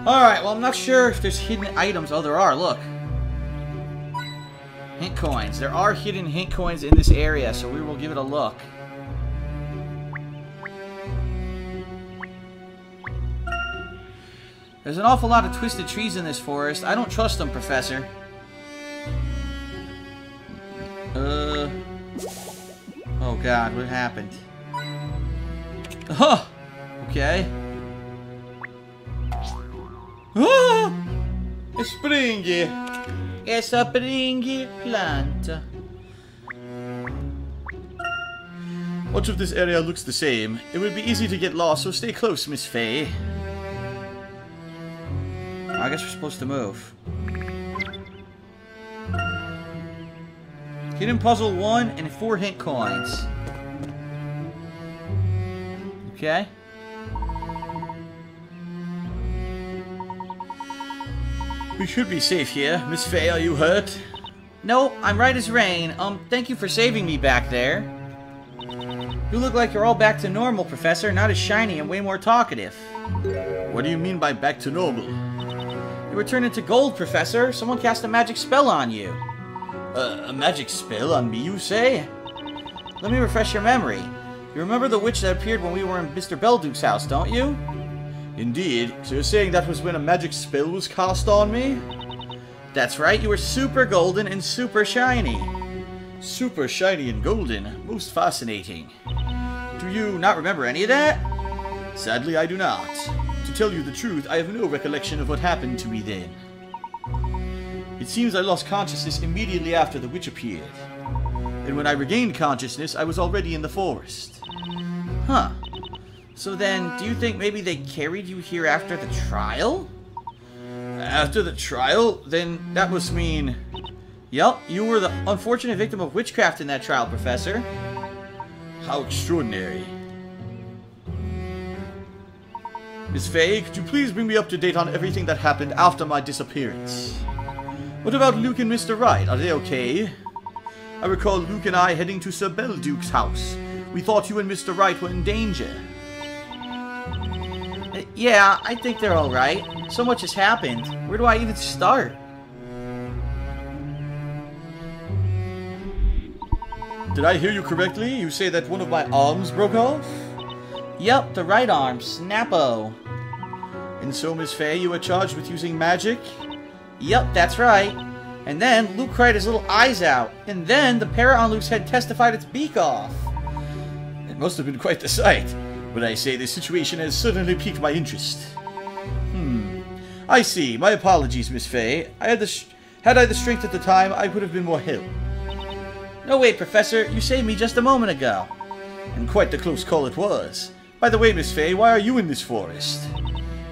Alright, well, I'm not sure if there's hidden items. Oh, there are, look. Hint coins. There are hidden hint coins in this area, so we will give it a look. There's an awful lot of twisted trees in this forest. I don't trust them, Professor. Oh god, what happened? Oh! Okay. Oh! A springy! It's a springy plant. Much of this area looks the same. It would be easy to get lost, so stay close, Miss Faye. I guess we're supposed to move. Hidden puzzle 1 and 4 hint coins. Okay. We should be safe here. Miss Faye, are you hurt? No, I'm right as rain. Thank you for saving me back there. You look like you're all back to normal, Professor. Not as shiny and way more talkative. What do you mean by back to normal? You were turned into gold, Professor. Someone cast a magic spell on you. A magic spell on me, you say? Let me refresh your memory. You remember the witch that appeared when we were in Mr. Belduke's house, don't you? Indeed. So you're saying that was when a magic spell was cast on me? That's right. You were super golden and super shiny. Super shiny and golden. Most fascinating. Do you not remember any of that? Sadly, I do not. To tell you the truth, I have no recollection of what happened to me then. It seems I lost consciousness immediately after the witch appeared. And when I regained consciousness, I was already in the forest. Huh. So then, do you think maybe they carried you here after the trial? After the trial? Then that must mean... Yup, you were the unfortunate victim of witchcraft in that trial, Professor. How extraordinary. Miss Faye, could you please bring me up to date on everything that happened after my disappearance? What about Luke and Mr. Wright? Are they okay? I recall Luke and I heading to Sir Belduke's house. We thought you and Mr. Wright were in danger. Yeah, I think they're alright. So much has happened. Where do I even start? Did I hear you correctly? You say that one of my arms broke off? Yup, the right arm. Snappo. And so, Miss Faye, you were charged with using magic? Yup, that's right. And then Luke cried his little eyes out. And then the parrot on Luke's head testified its beak off. It must have been quite the sight. But I say this situation has certainly piqued my interest. I see. My apologies, Miss Faye. Had I the strength at the time, I would have been more help. No, wait, Professor. You saved me just a moment ago. And quite the close call it was. By the way, Miss Faye, why are you in this forest?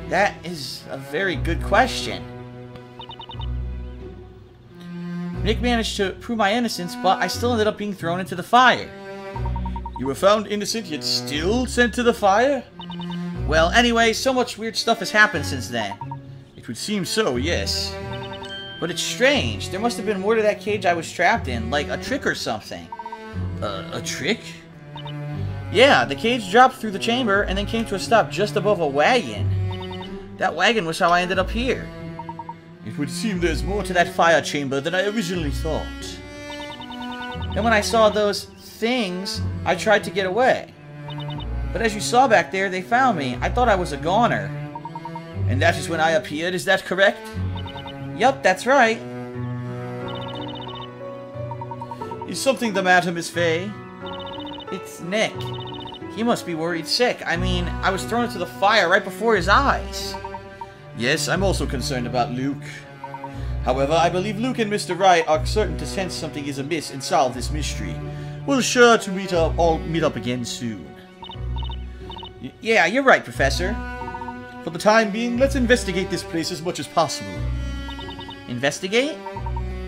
That is a very good question. Nick managed to prove my innocence, but I still ended up being thrown into the fire. You were found innocent, yet still sent to the fire? Well, anyway, so much weird stuff has happened since then. It would seem so, yes. But it's strange. There must have been more to that cage I was trapped in, like a trick or something. A trick? Yeah, the cage dropped through the chamber and then came to a stop just above a wagon. That wagon was how I ended up here. It would seem there's more to that fire chamber than I originally thought. And when I saw those things, I tried to get away. But as you saw back there, they found me. I thought I was a goner. And that is when I appeared, is that correct? Yup, that's right. Is something the matter, Miss Faye? It's Nick. He must be worried sick. I mean, I was thrown into the fire right before his eyes. Yes, I'm also concerned about Luke. However, I believe Luke and Mr. Wright are certain to sense something is amiss and solve this mystery. We're sure to all meet up again soon. Yeah, you're right, Professor. For the time being, let's investigate this place as much as possible. Investigate?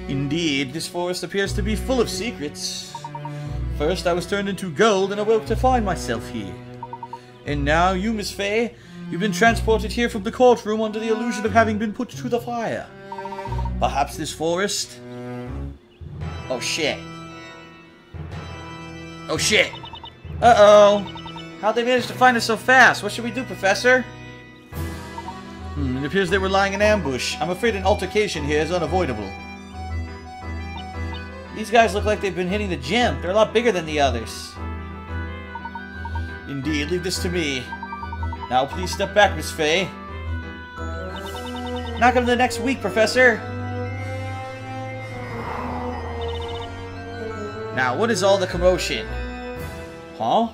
Indeed, this forest appears to be full of secrets. First, I was turned into gold and awoke to find myself here. And now, you, Miss Faye, you've been transported here from the courtroom under the illusion of having been put to the fire. Perhaps this forest... Oh, shit. Oh, shit. Uh-oh. How'd they manage to find us so fast? What should we do, Professor? It appears they were lying in ambush. I'm afraid an altercation here is unavoidable. These guys look like they've been hitting the gym. They're a lot bigger than the others. Indeed, leave this to me. Now please step back, Miss Faye. Knock him the next week, Professor. Now, what is all the commotion? Huh?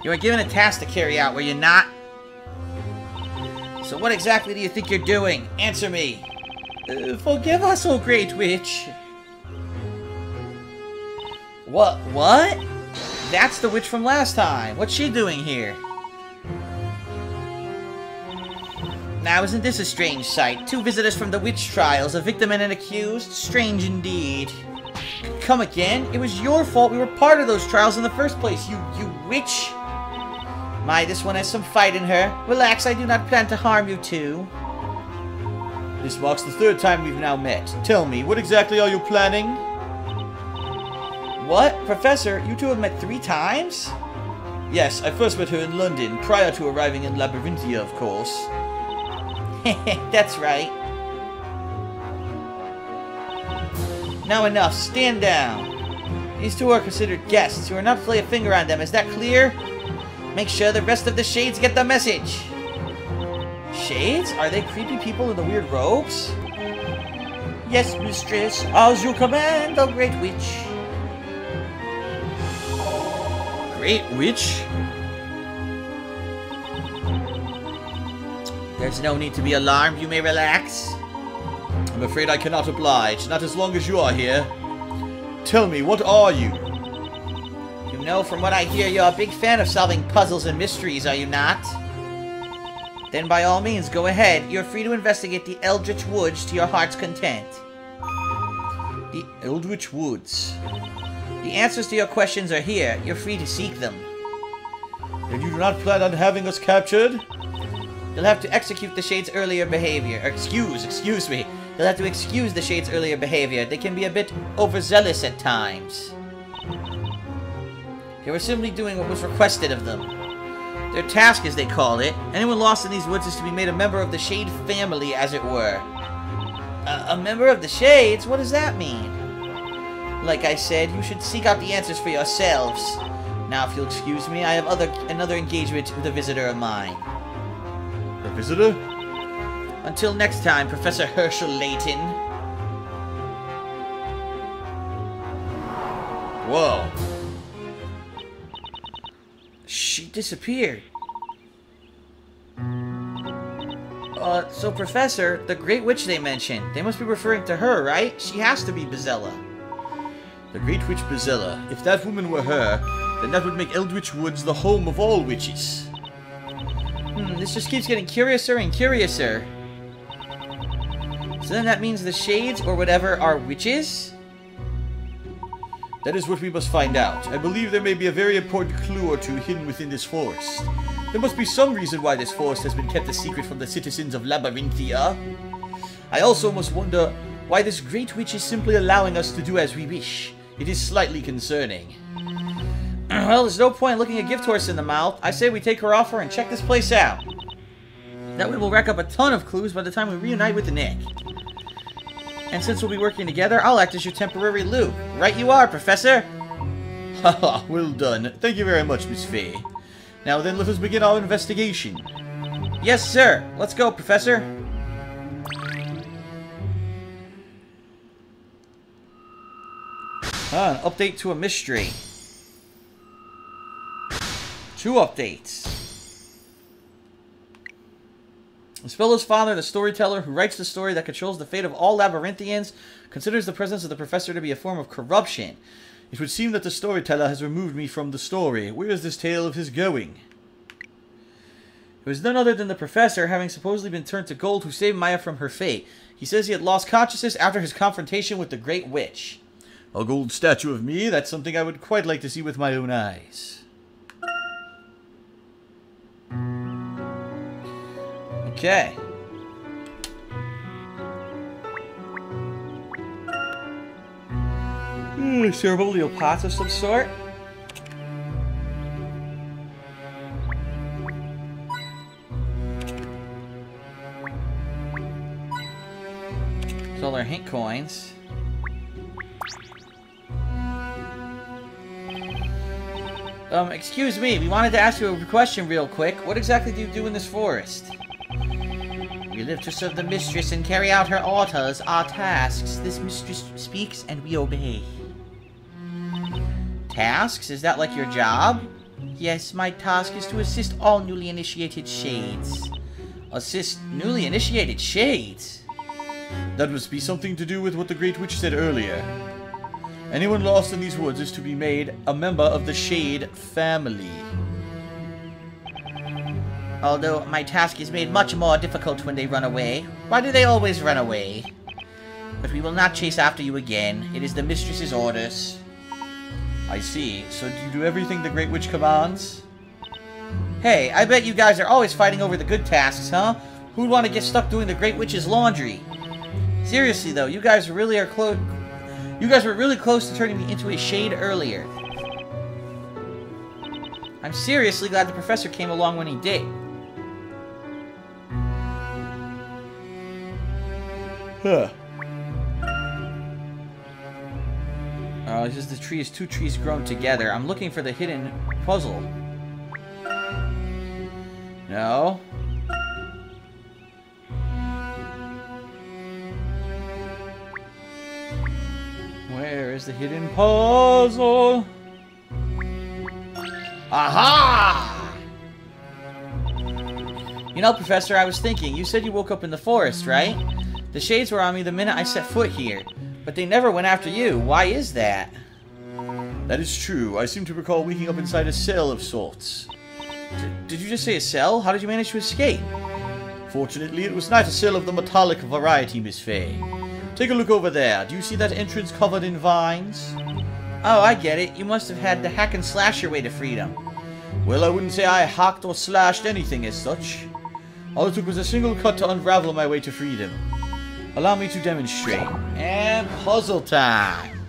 You are given a task to carry out, were you not? So what exactly do you think you're doing? Answer me. Forgive us, O Great Witch. What? That's the witch from last time. What's she doing here? Now, isn't this a strange sight? Two visitors from the witch trials, a victim and an accused? Strange indeed. Come again? It was your fault we were part of those trials in the first place, you witch! My, this one has some fight in her. Relax, I do not plan to harm you two. This marks the third time we've now met. Tell me, what exactly are you planning? What? Professor, you two have met 3 times? Yes, I first met her in London, prior to arriving in Labyrinthia, of course. That's right. Now enough, stand down. These two are considered guests. You are not to lay a finger on them, is that clear? Make sure the rest of the shades get the message. Shades? Are they creepy people in the weird robes? Yes, mistress. As you command, O Great Witch. Great Witch? There's no need to be alarmed. You may relax. I'm afraid I cannot oblige. Not as long as you are here. Tell me, what are you? You know, from what I hear, you're a big fan of solving puzzles and mysteries, are you not? Then by all means, go ahead. You're free to investigate the Eldritch Woods to your heart's content. The Eldritch Woods. The answers to your questions are here. You're free to seek them. And you do not plan on having us captured? You'll have to execute the Shade's earlier behavior. Or excuse me. You'll have to excuse the Shade's earlier behavior. They can be a bit overzealous at times. They were simply doing what was requested of them. Their task, as they call it, anyone lost in these woods is to be made a member of the Shade family, as it were. A member of the Shades? What does that mean? Like I said, you should seek out the answers for yourselves. Now, if you'll excuse me, I have another engagement with a visitor of mine. A visitor? Until next time, Professor Herschel Layton. Whoa. She disappeared. So Professor, the Great Witch they mentioned, they must be referring to her, right? She has to be Bezella. The Great Witch Bezella. If that woman were her, then that would make Eldritch Woods the home of all witches. This just keeps getting curiouser and curiouser. So then that means the Shades, or whatever, are witches? That is what we must find out. I believe there may be a very important clue or two hidden within this forest. There must be some reason why this forest has been kept a secret from the citizens of Labyrinthia. I also must wonder why this Great Witch is simply allowing us to do as we wish. It is slightly concerning. Well, there's no point looking a gift horse in the mouth. I say we take her offer and check this place out. That way we'll rack up a ton of clues by the time we reunite with Nick. And since we'll be working together, I'll act as your temporary Lou. Right you are, Professor! Haha, well done. Thank you very much, Miss Faye. Now then, let us begin our investigation. Yes, sir. Let's go, Professor. An update to a mystery. 2 updates. Spella's father, the storyteller who writes the story that controls the fate of all Labyrinthians, considers the presence of the professor to be a form of corruption. It would seem that the storyteller has removed me from the story. Where is this tale of his going? It was none other than the professor, having supposedly been turned to gold, who saved Maya from her fate. He says he had lost consciousness after his confrontation with the Great Witch. A gold statue of me? That's something I would quite like to see with my own eyes. Okay. Ceremonial pots of some sort. all our hint coins. Excuse me, we wanted to ask you a question real quick. What exactly do you do in this forest? We live to serve the mistress and carry out her orders, our tasks. This mistress speaks and we obey. Tasks? Is that like your job? Yes, my task is to assist all newly initiated shades. Assist newly initiated shades? That must be something to do with what the Great Witch said earlier. Anyone lost in these woods is to be made a member of the Shade family. Although my task is made much more difficult when they run away. Why do they always run away? But we will not chase after you again. It is the mistress's orders. I see. So do you do everything the Great Witch commands? Hey, I bet you guys are always fighting over the good tasks, huh? Who'd want to get stuck doing the Great Witch's laundry? Seriously though, you guys really are close. You guys were really close to turning me into a shade earlier. I'm seriously glad the professor came along when he did. Huh. Oh, it's just the tree is two trees grown together. I'm looking for the hidden puzzle. No. Where is the hidden puzzle? Aha! You know, Professor, I was thinking, you said you woke up in the forest, right? The shades were on me the minute I set foot here, but they never went after you. Why is that? That is true. I seem to recall waking up inside a cell of sorts. Did you just say a cell? How did you manage to escape? Fortunately, it was not a cell of the metallic variety, Miss Fay. Take a look over there. Do you see that entrance covered in vines? Oh, I get it. You must have had to hack and slash your way to freedom. Well, I wouldn't say I hacked or slashed anything as such. All it took was a single cut to unravel my way to freedom. Allow me to demonstrate. And puzzle time!